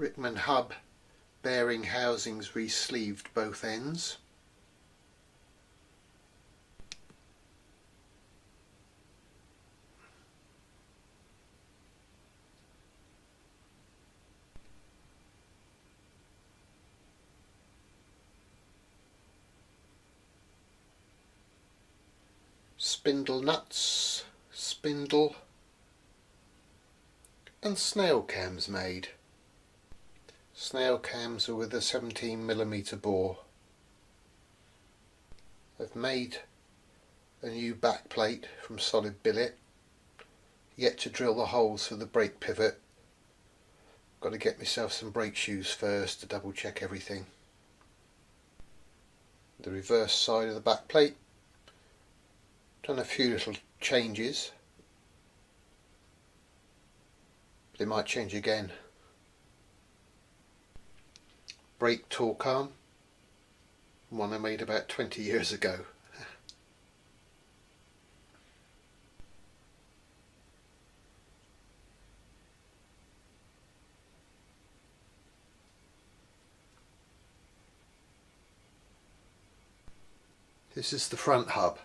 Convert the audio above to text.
Rickman hub bearing housings re-sleeved both ends. Spindle nuts, spindle and snail cams made. Snail cams are with a 17mm bore. I've made a new back plate from solid billet. Yet to drill the holes for the brake pivot. Got to get myself some brake shoes first to double check everything. The reverse side of the back plate. Done a few little changes. They might change again. Brake torque arm, one I made about 20 years ago. This is the front hub.